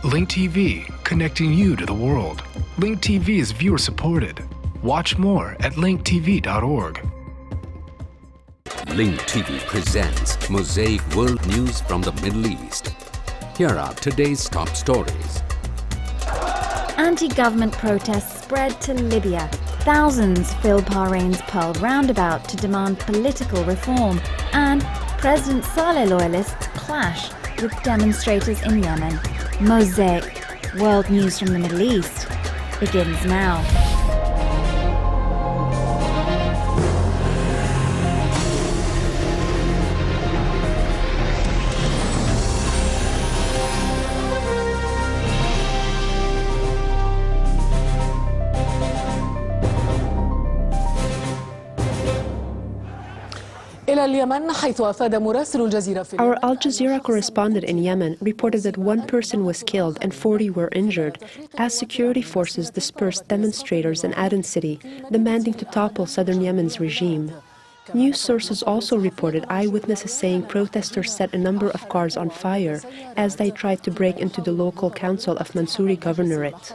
Link TV, connecting you to the world. Link TV is viewer supported. Watch more at linktv.org. Link TV presents Mosaic World News from the Middle East. Here are today's top stories. Anti-government protests spread to Libya. Thousands filled Bahrain's Pearl Roundabout to demand political reform. And President Saleh loyalists clash with demonstrators in Yemen. Mosaic World News from the Middle East begins now. Our Al Jazeera correspondent in Yemen reported that one person was killed and 40 were injured as security forces dispersed demonstrators in Aden city, demanding to topple southern Yemen's regime. News sources also reported eyewitnesses saying protesters set a number of cars on fire as they tried to break into the local council of Mansouri Governorate.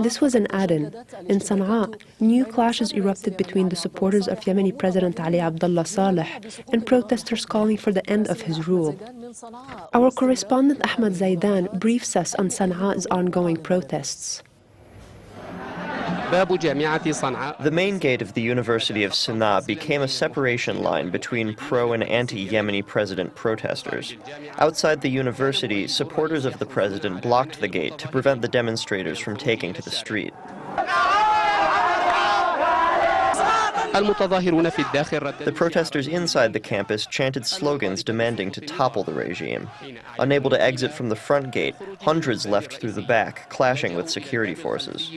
This was in Aden. In Sana'a, new clashes erupted between the supporters of Yemeni President Ali Abdullah Saleh and protesters calling for the end of his rule. Our correspondent Ahmed Zaidan briefs us on Sana'a's ongoing protests. The main gate of the University of Sana'a became a separation line between pro- and anti-Yemeni president protesters. Outside the university, supporters of the president blocked the gate to prevent the demonstrators from taking to the street. The protesters inside the campus chanted slogans demanding to topple the regime. Unable to exit from the front gate, hundreds left through the back, clashing with security forces.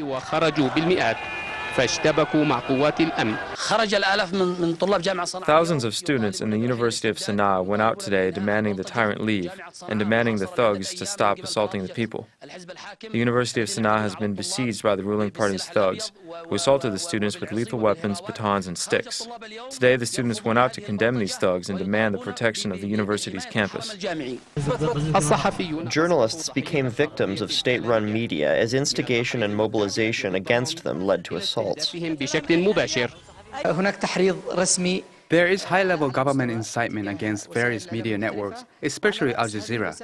Thousands of students in the University of Sana'a went out today demanding the tyrant leave and demanding the thugs to stop assaulting the people. The University of Sana'a has been besieged by the ruling party's thugs, who assaulted the students with lethal weapons, batons, and sticks. Today, the students went out to condemn these thugs and demand the protection of the university's campus. Journalists became victims of state-run media as instigation and mobilization against them led to assaults. There is high-level government incitement against various media networks, especially Al Jazeera.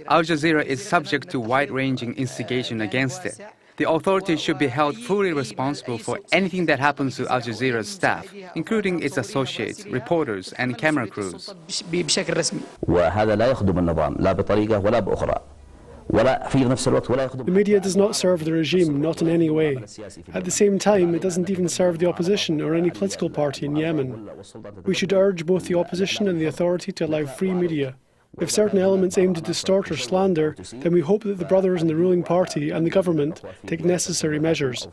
Al Jazeera is subject to wide-ranging instigation against it. The authorities should be held fully responsible for anything that happens to Al Jazeera's staff, including its associates, reporters, and camera crews. The media does not serve the regime, not in any way. At the same time, it doesn't even serve the opposition or any political party in Yemen. We should urge both the opposition and the authority to allow free media. If certain elements aim to distort or slander, then we hope that the brothers in the ruling party and the government take necessary measures.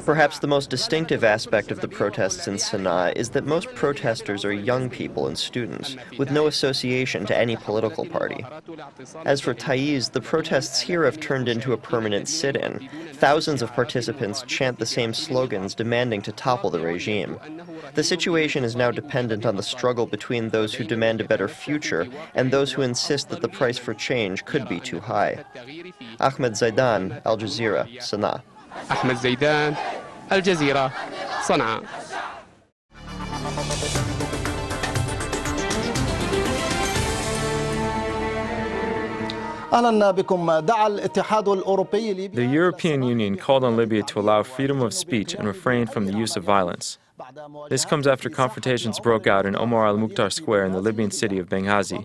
Perhaps the most distinctive aspect of the protests in Sana'a is that most protesters are young people and students, with no association to any political party. As for Taiz, the protests here have turned into a permanent sit-in. Thousands of participants chant the same slogans demanding to topple the regime. The situation is now dependent on the struggle between those who demand a better future and those who insist that the price for change could be too high. Ahmed Zaidan, Al Jazeera, Sana'a. Ahmed Zaidan, Al Jazeera, Sana'a. The European Union called on Libya to allow freedom of speech and refrain from the use of violence. This comes after confrontations broke out in Omar al-Mukhtar Square in the Libyan city of Benghazi.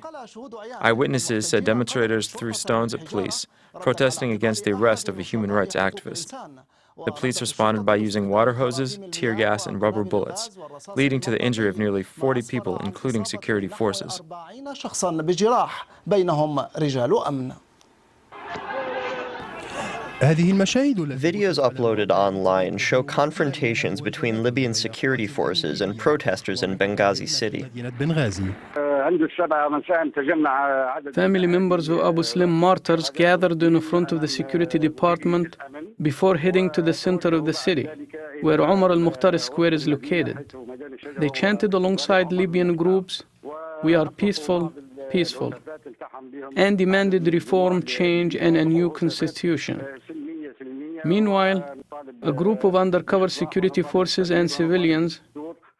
Eyewitnesses said demonstrators threw stones at police, protesting against the arrest of a human rights activist. The police responded by using water hoses, tear gas, and rubber bullets, leading to the injury of nearly 40 people, including security forces. Videos uploaded online show confrontations between Libyan security forces and protesters in Benghazi city. Family members of Abu Slim martyrs gathered in front of the security department before heading to the center of the city, where Omar al-Mukhtar Square is located. They chanted alongside Libyan groups, "We are peaceful, peaceful," and demanded reform, change, and a new constitution. Meanwhile, a group of undercover security forces and civilians,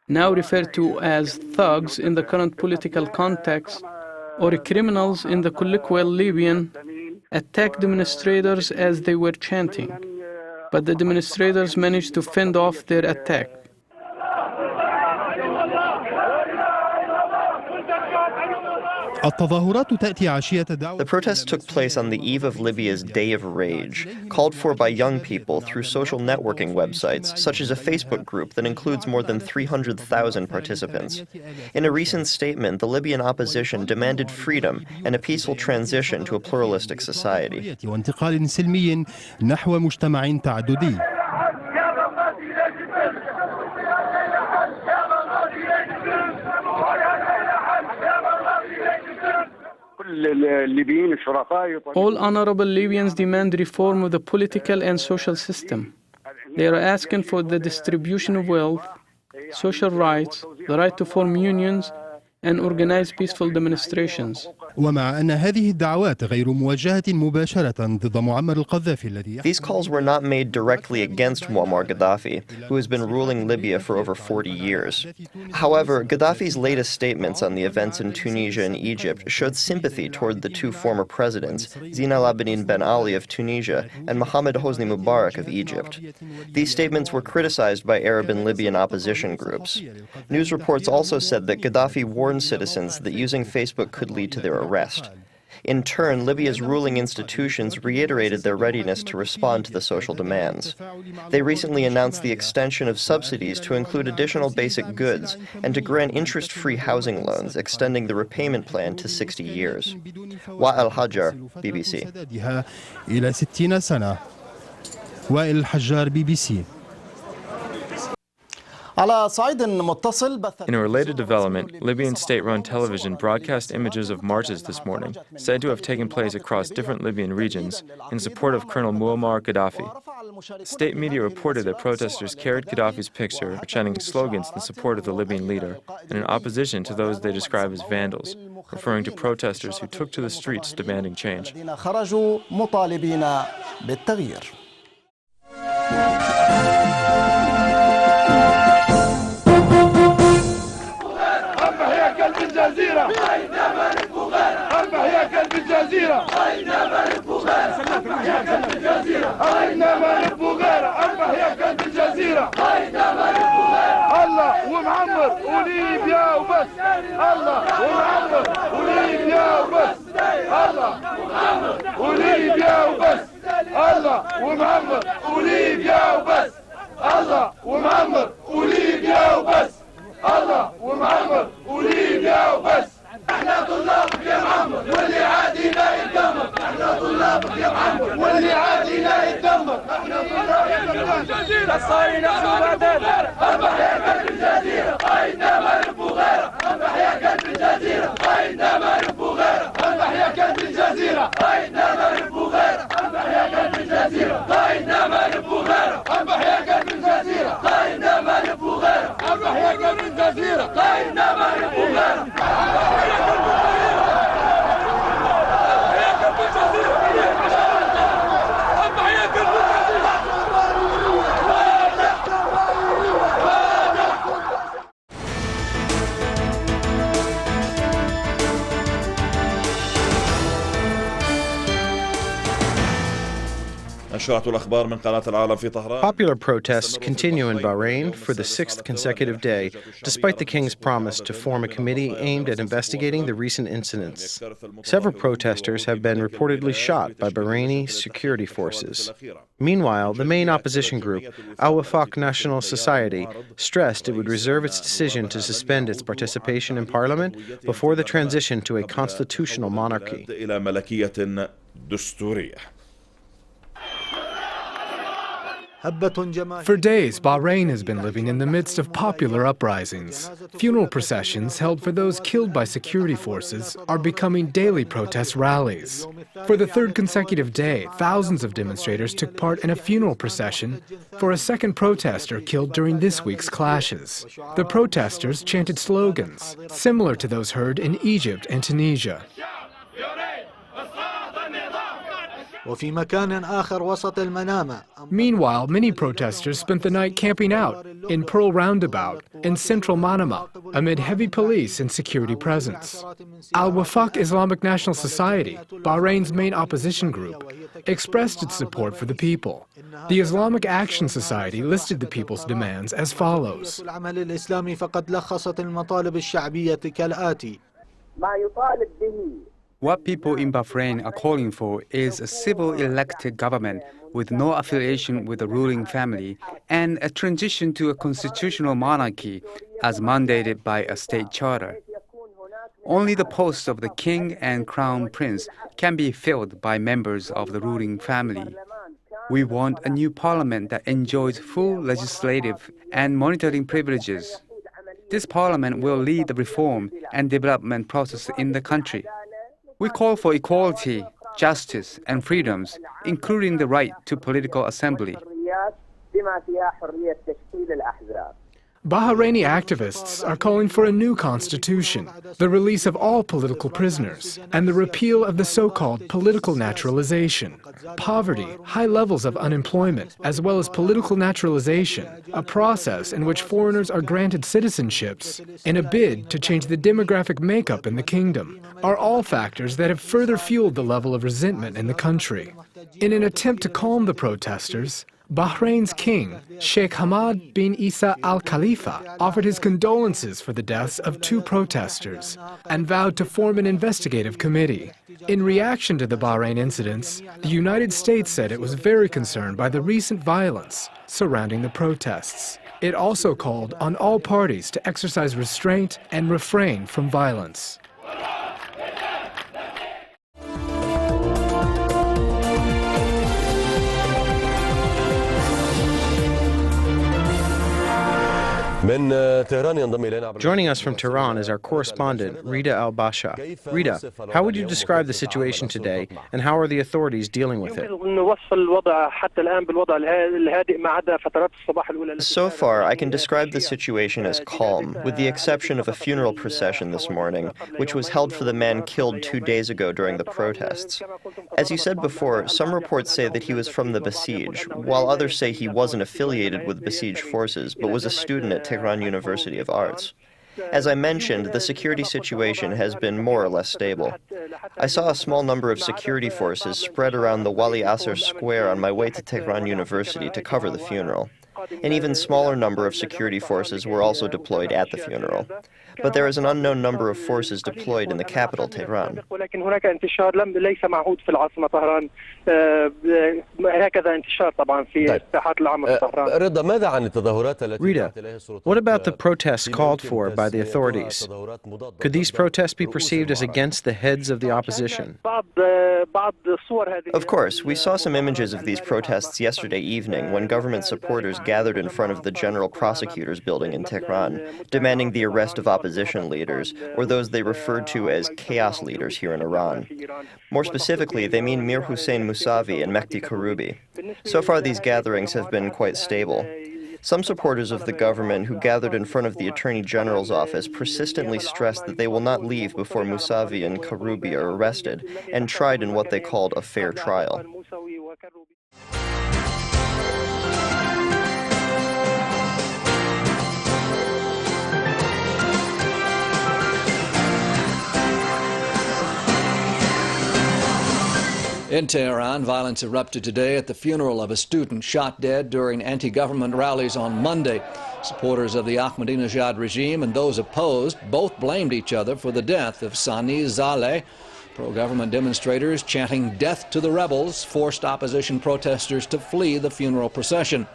now referred to as thugs in the current political context, or criminals in the colloquial Libyan, attacked demonstrators as they were chanting. But the demonstrators managed to fend off their attack. The protests took place on the eve of Libya's Day of Rage, called for by young people through social networking websites, such as a Facebook group that includes more than 300,000 participants. In a recent statement, the Libyan opposition demanded freedom and a peaceful transition to a pluralistic society. All honorable Libyans demand reform of the political and social system. They are asking for the distribution of wealth, social rights, the right to form unions, and organize peaceful demonstrations. These calls were not made directly against Muammar Gaddafi, who has been ruling Libya for over 40 years. However, Gaddafi's latest statements on the events in Tunisia and Egypt showed sympathy toward the two former presidents, Zine al-Abidine Ben Ali of Tunisia and Mohamed Hosni Mubarak of Egypt. These statements were criticized by Arab and Libyan opposition groups. News reports also said that Gaddafi warned citizens that using Facebook could lead to their arrest. In turn, Libya's ruling institutions reiterated their readiness to respond to the social demands. They recently announced the extension of subsidies to include additional basic goods and to grant interest-free housing loans, extending the repayment plan to 60 years. Wa'il Hajar, BBC. In a related development, Libyan state-run television broadcast images of marches this morning, said to have taken place across different Libyan regions, in support of Colonel Muammar Gaddafi. State media reported that protesters carried Gaddafi's picture, chanting slogans in support of the Libyan leader, and in opposition to those they describe as vandals, referring to protesters who took to the streets demanding change. الجزيرة أينما نبغى أربح يا كلب الجزيرة أينما نبغى أربح يا كلب الجزيرة أينما نبغى أربح يا كلب الجزيرة أينما نبغى الله ومعمر وليبيا وبس الله ومعمر وليبيا وبس الله ومعمر وليبيا وبس الله ومعمر وليبيا وبس الله ومعمر وليبيا وبس الله ومعمر وليبيا وبس احنا طلابك يا معمر واللي عادينا يتدمر احنا طلابك يا معمر واللي عادينا يتدمر احنا طلابك يا الجزيرة صاينا سوادات اربح يا كلب الجزيرة اينما نبغى غيره اربح يا كلب الجزيرة اينما نبغى غيره اربح يا كلب الجزيرة اينما نبغى غيره اربح يا كلب الجزيرة اينما نبغى غيره اربح يا كلب الجزيرة اينما نبغى غيره اربح يا كلب الجزيرة اينما نبغى غيره Popular protests continue in Bahrain for the 6th consecutive day, despite the king's promise to form a committee aimed at investigating the recent incidents. Several protesters have been reportedly shot by Bahraini security forces. Meanwhile, the main opposition group, Al Wafaq National Society, stressed it would reserve its decision to suspend its participation in parliament before the transition to a constitutional monarchy. For days, Bahrain has been living in the midst of popular uprisings. Funeral processions held for those killed by security forces are becoming daily protest rallies. For the third consecutive day, thousands of demonstrators took part in a funeral procession for a second protester killed during this week's clashes. The protesters chanted slogans similar to those heard in Egypt and Tunisia. Meanwhile, many protesters spent the night camping out in Pearl Roundabout in central Manama amid heavy police and security presence. Al-Wafaq Islamic National Society, Bahrain's main opposition group, expressed its support for the people. The Islamic Action Society listed the people's demands as follows. What people in Bahrain are calling for is a civil elected government with no affiliation with the ruling family and a transition to a constitutional monarchy as mandated by a state charter. Only the posts of the king and crown prince can be filled by members of the ruling family. We want a new parliament that enjoys full legislative and monitoring privileges. This parliament will lead the reform and development process in the country. We call for equality, justice, and freedoms, including the right to political assembly. Bahraini activists are calling for a new constitution, the release of all political prisoners, and the repeal of the so-called political naturalization. Poverty, high levels of unemployment, as well as political naturalization, a process in which foreigners are granted citizenships in a bid to change the demographic makeup in the kingdom, are all factors that have further fueled the level of resentment in the country. In an attempt to calm the protesters, Bahrain's king, Sheikh Hamad bin Isa Al Khalifa, offered his condolences for the deaths of two protesters and vowed to form an investigative committee. In reaction to the Bahrain incidents, the United States said it was very concerned by the recent violence surrounding the protests. It also called on all parties to exercise restraint and refrain from violence. Joining us from Tehran is our correspondent, Rita Al-Basha. Rita, how would you describe the situation today, and how are the authorities dealing with it? So far, I can describe the situation as calm, with the exception of a funeral procession this morning, which was held for the man killed 2 days ago during the protests. As you said before, some reports say that he was from the Basij, while others say he wasn't affiliated with Basij forces, but was a student at Tehran University of Arts. As I mentioned, the security situation has been more or less stable. I saw a small number of security forces spread around the Wali Asr Square on my way to Tehran University to cover the funeral. An even smaller number of security forces were also deployed at the funeral. But there is an unknown number of forces deployed in the capital, Tehran. Rita, what about the protests called for by the authorities? Could these protests be perceived as against the heads of the opposition? Of course, we saw some images of these protests yesterday evening when government supporters gathered in front of the General Prosecutor's building in Tehran, demanding the arrest of opposition leaders, or those they referred to as chaos leaders here in Iran. More specifically, they mean Mir Hussein Mousavi and Mehdi Karoubi. So far, these gatherings have been quite stable. Some supporters of the government who gathered in front of the Attorney General's office persistently stressed that they will not leave before Mousavi and Karoubi are arrested and tried in what they called a fair trial. In Tehran, violence erupted today at the funeral of a student shot dead during anti-government rallies on Monday. Supporters of the Ahmadinejad regime and those opposed both blamed each other for the death of Sani Saleh. Pro-government demonstrators chanting "Death to the rebels" forced opposition protesters to flee the funeral procession.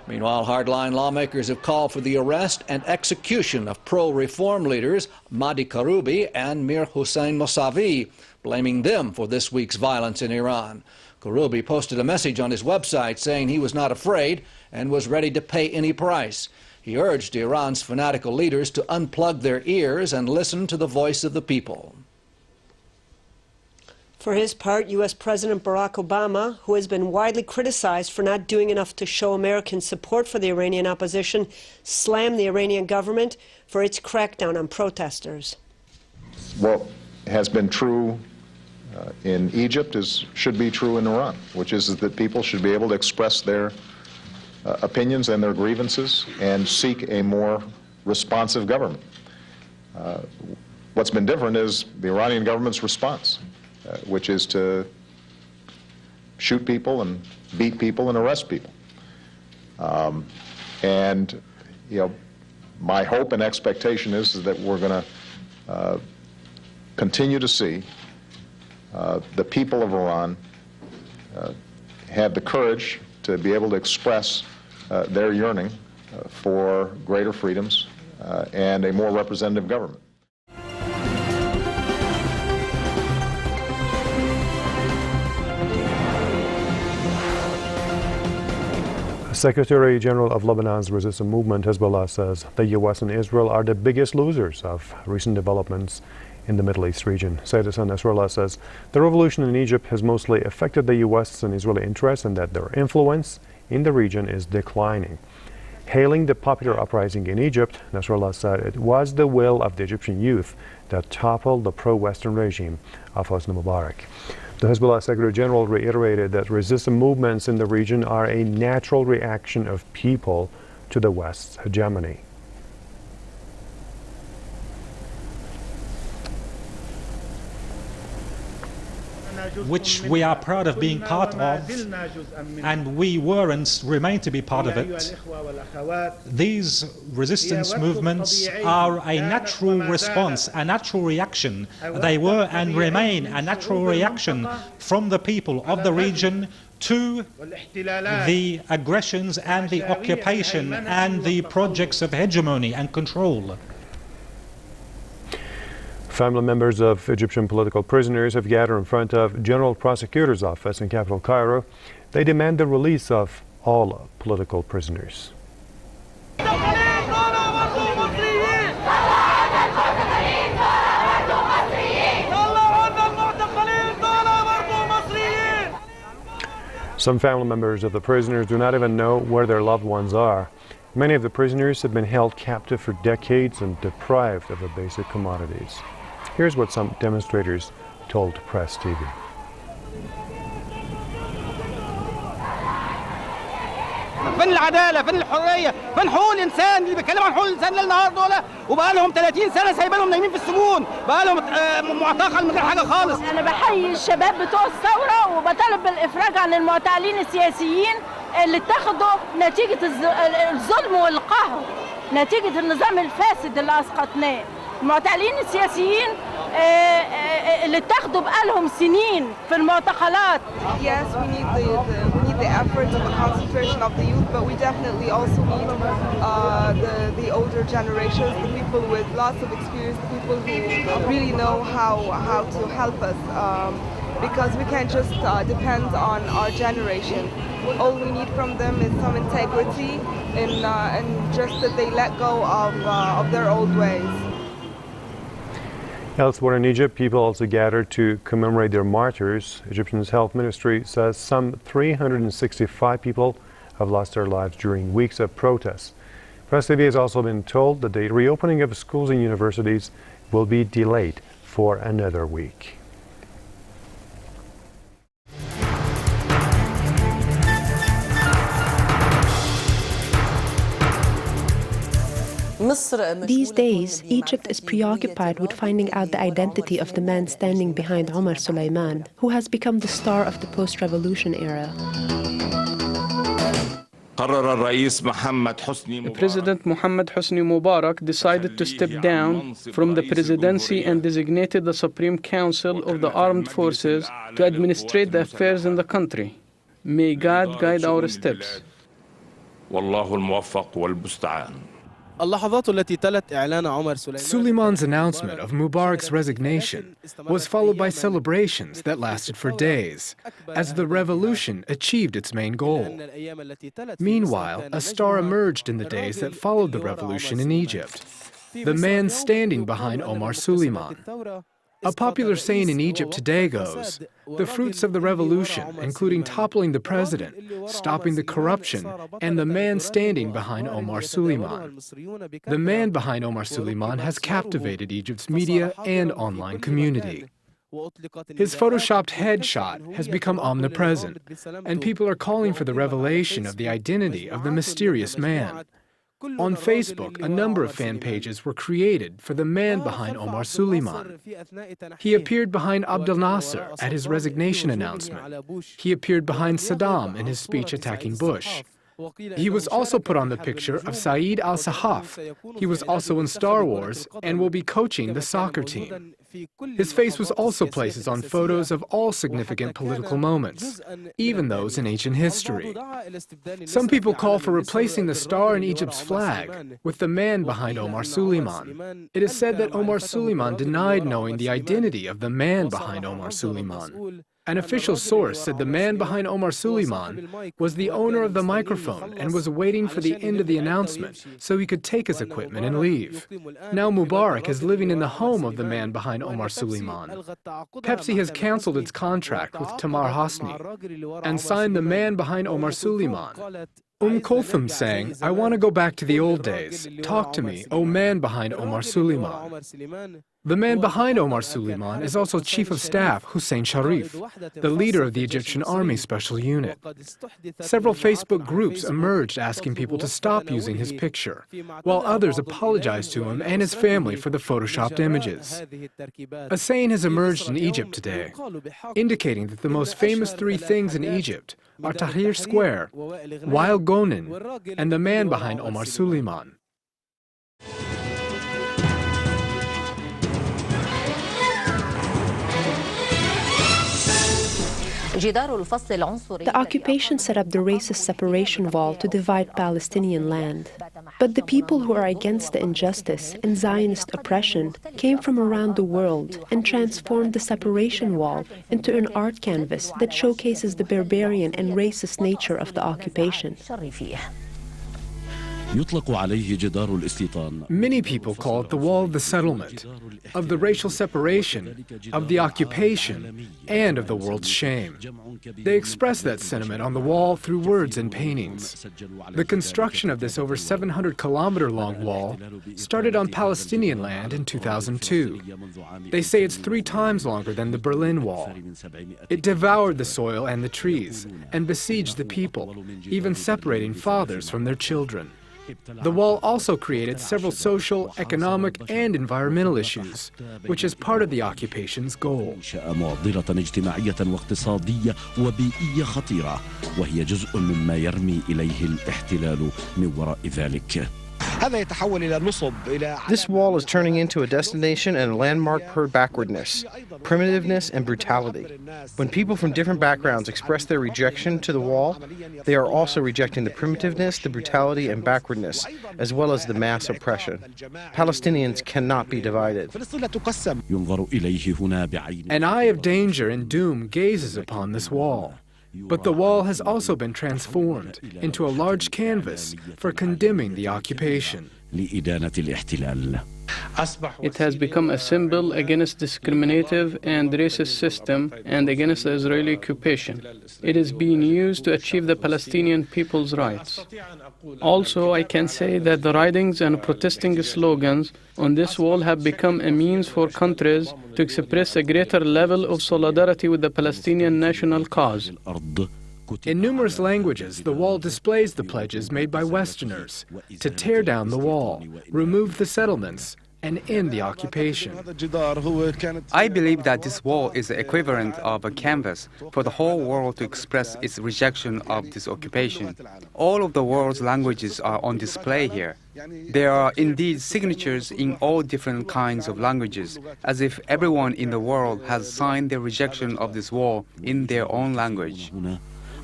Meanwhile, hardline lawmakers have called for the arrest and execution of pro-reform leaders Mahdi Karoubi and Mir Hossein Mousavi, blaming them for this week's violence in Iran. Karoubi posted a message on his website saying he was not afraid and was ready to pay any price. He urged Iran's fanatical leaders to unplug their ears and listen to the voice of the people. For his part, U.S. President Barack Obama, who has been widely criticized for not doing enough to show American support for the Iranian opposition, slammed the Iranian government for its crackdown on protesters. What has been true in Egypt should be true in Iran, which is that people should be able to express their opinions and their grievances and seek a more responsive government. What's been different is the Iranian government's response, which is to shoot people and beat people and arrest people. And, you know, my hope and expectation is that we're going to continue to see the people of Iran have the courage to be able to express their yearning for greater freedoms and a more representative government. Secretary General of Lebanon's resistance movement, Hezbollah, says the U.S. and Israel are the biggest losers of recent developments in the Middle East region. Sayyid Hassan Nasrallah says the revolution in Egypt has mostly affected the U.S. and Israeli interests and that their influence in the region is declining. Hailing the popular uprising in Egypt, Nasrallah said it was the will of the Egyptian youth that toppled the pro-Western regime of Hosni Mubarak. The Hezbollah Secretary General reiterated that resistance movements in the region are a natural reaction of people to the West's hegemony. Which we are proud of being part of, and we were and remain to be part of it. These resistance movements are a natural response, a natural reaction. They were and remain a natural reaction from the people of the region to the aggressions and the occupation and the projects of hegemony and control. Family members of Egyptian political prisoners have gathered in front of General Prosecutor's Office in capital Cairo. They demand the release of all political prisoners. Some family members of the prisoners do not even know where their loved ones are. Many of the prisoners have been held captive for decades and deprived of the basic commodities. Here's what some demonstrators told Press TV. فين العدالة؟ فين الحرية؟ فين حقوق الإنسان اللي بيتكلموا عن حقوق الإنسان ليل نهار دول وبقى لهم 30 سنة سايبينهم نايمين في السجون، بقى لهم معتقل من غير حاجة خالص. أنا بحيي الشباب بتوع الثورة وبطالب بالإفراج عن المعتقلين السياسيين اللي اتخذوا نتيجة الظلم والقهر، نتيجة النظام الفاسد اللي أسقطناه. المعتقلين السياسيين اللي اتخذوا بقالهم سنين في المعتقلات. Yes, we need the efforts and the concentration of the youth, but we definitely also need the older generations, the people with lots of experience, the people who really know how to help us, because we can't just depend on our generation. All we need from them is some integrity and just that they let go of their old ways. Elsewhere in Egypt, people also gathered to commemorate their martyrs. Egyptian's health ministry says some 365 people have lost their lives during weeks of protests. Press TV has also been told that the reopening of schools and universities will be delayed for another week. These days, Egypt is preoccupied with finding out the identity of the man standing behind Omar Suleiman, who has become the star of the post-revolution era. President Mohammed Hosni Mubarak decided to step down from the presidency and designated the Supreme Council of the Armed Forces to administrate the affairs in the country. May God guide our steps. والله الموفق والمستعان. Suleiman's announcement of Mubarak's resignation was followed by celebrations that lasted for days, as the revolution achieved its main goal. Meanwhile, a star emerged in the days that followed the revolution in Egypt, the man standing behind Omar Suleiman. A popular saying in Egypt today goes, the fruits of the revolution, including toppling the president, stopping the corruption, and the man standing behind Omar Suleiman. The man behind Omar Suleiman has captivated Egypt's media and online community. His photoshopped headshot has become omnipresent, and people are calling for the revelation of the identity of the mysterious man. On Facebook, a number of fan pages were created for the man behind Omar Suleiman. He appeared behind Abdel Nasser at his resignation announcement. He appeared behind Saddam in his speech attacking Bush. He was also put on the picture of Saeed al-Sahaf. He was also in Star Wars and will be coaching the soccer team. His face was also placed on photos of all significant political moments, even those in ancient history. Some people call for replacing the star in Egypt's flag with the man behind Omar Suleiman. It is said that Omar Suleiman denied knowing the identity of the man behind Omar Suleiman. An official source said the man behind Omar Suleiman was the owner of the microphone and was waiting for the end of the announcement so he could take his equipment and leave. Now Mubarak is living in the home of the man behind Omar Suleiman. Pepsi has canceled its contract with Tamar Hosni and signed the man behind Omar Suleiman. Kulthum sang, "I want to go back to the old days. Talk to me, O man behind Omar Suleiman." The man behind Omar Suleiman is also Chief of Staff Hussein Sharif, the leader of the Egyptian Army Special Unit. Several Facebook groups emerged asking people to stop using his picture, while others apologized to him and his family for the photoshopped images. A saying has emerged in Egypt today, indicating that the most famous three things in Egypt are Tahrir Square, Wael Gonen, and the man behind Omar Suleiman. The occupation set up the racist separation wall to divide Palestinian land. But the people who are against the injustice and Zionist oppression came from around the world and transformed the separation wall into an art canvas that showcases the barbarian and racist nature of the occupation. Many people call it the wall of the settlement, of the racial separation, of the occupation, and of the world's shame. They express that sentiment on the wall through words and paintings. The construction of this over 700-kilometer-long wall started on Palestinian land in 2002. They say it's 3 times longer than the Berlin Wall. It devoured the soil and the trees, and besieged the people, even separating fathers from their children. The wall also created several social, economic, and environmental issues, which is part of the occupation's goal. This wall is turning into a destination and a landmark for backwardness, primitiveness, and brutality. When people from different backgrounds express their rejection to the wall, they are also rejecting the primitiveness, the brutality, and backwardness, as well as the mass oppression. Palestinians cannot be divided. An eye of danger and doom gazes upon this wall. But the wall has also been transformed into a large canvas for condemning the occupation. It has become a symbol against discriminative and racist system and against the Israeli occupation. It is being used to achieve the Palestinian people's rights. Also, I can say that the writings and protesting slogans on this wall have become a means for countries to express a greater level of solidarity with the Palestinian national cause. In numerous languages, the wall displays the pledges made by Westerners to tear down the wall, remove the settlements, and end the occupation. I believe that this wall is the equivalent of a canvas for the whole world to express its rejection of this occupation. All of the world's languages are on display here. There are indeed signatures in all different kinds of languages, as if everyone in the world has signed their rejection of this wall in their own language.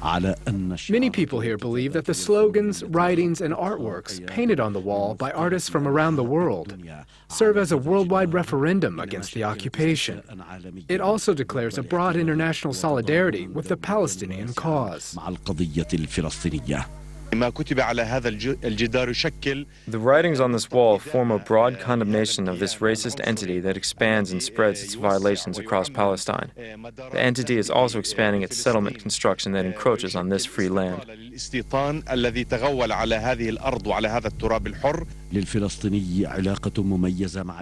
Many people here believe that the slogans, writings, and artworks painted on the wall by artists from around the world serve as a worldwide referendum against the occupation. It also declares a broad international solidarity with the Palestinian cause. The writings on this wall form a broad condemnation of this racist entity that expands and spreads its violations across Palestine. The entity is also expanding its settlement construction that encroaches on this free land. The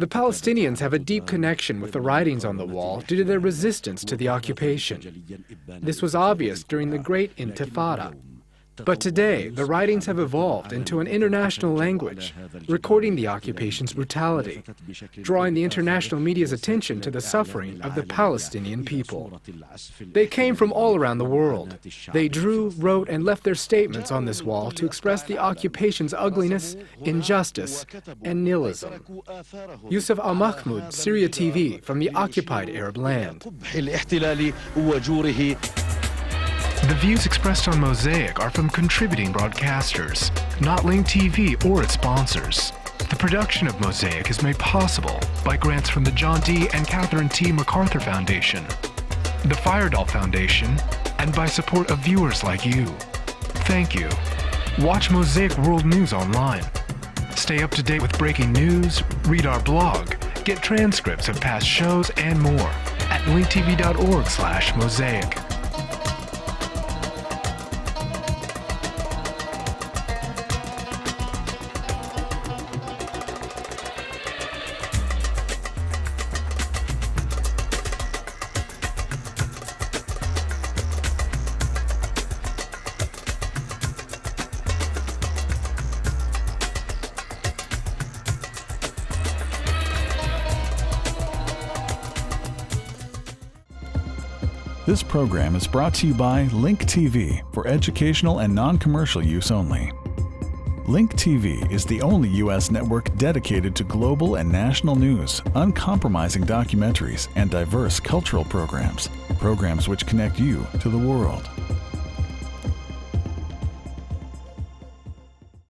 Palestinians have a deep connection with the writings on the wall due to their resistance to the occupation. This was obvious during the Great Intifada. But today, the writings have evolved into an international language, recording the occupation's brutality, drawing the international media's attention to the suffering of the Palestinian people. They came from all around the world. They drew, wrote, and left their statements on this wall to express the occupation's ugliness, injustice, and nihilism. Yusuf Al-Mahmoud, Syria TV, from the occupied Arab land. The views expressed on Mosaic are from contributing broadcasters, not Link TV or its sponsors. The production of Mosaic is made possible by grants from the John D. and Catherine T. MacArthur Foundation, the Firedoll Foundation, and by support of viewers like you. Thank you. Watch Mosaic World News online. Stay up to date with breaking news, read our blog, get transcripts of past shows, and more at linktv.org/mosaic. This program is brought to you by Link TV for educational and non-commercial use only. Link TV is the only U.S. network dedicated to global and national news, uncompromising documentaries, and diverse cultural programs which connect you to the world.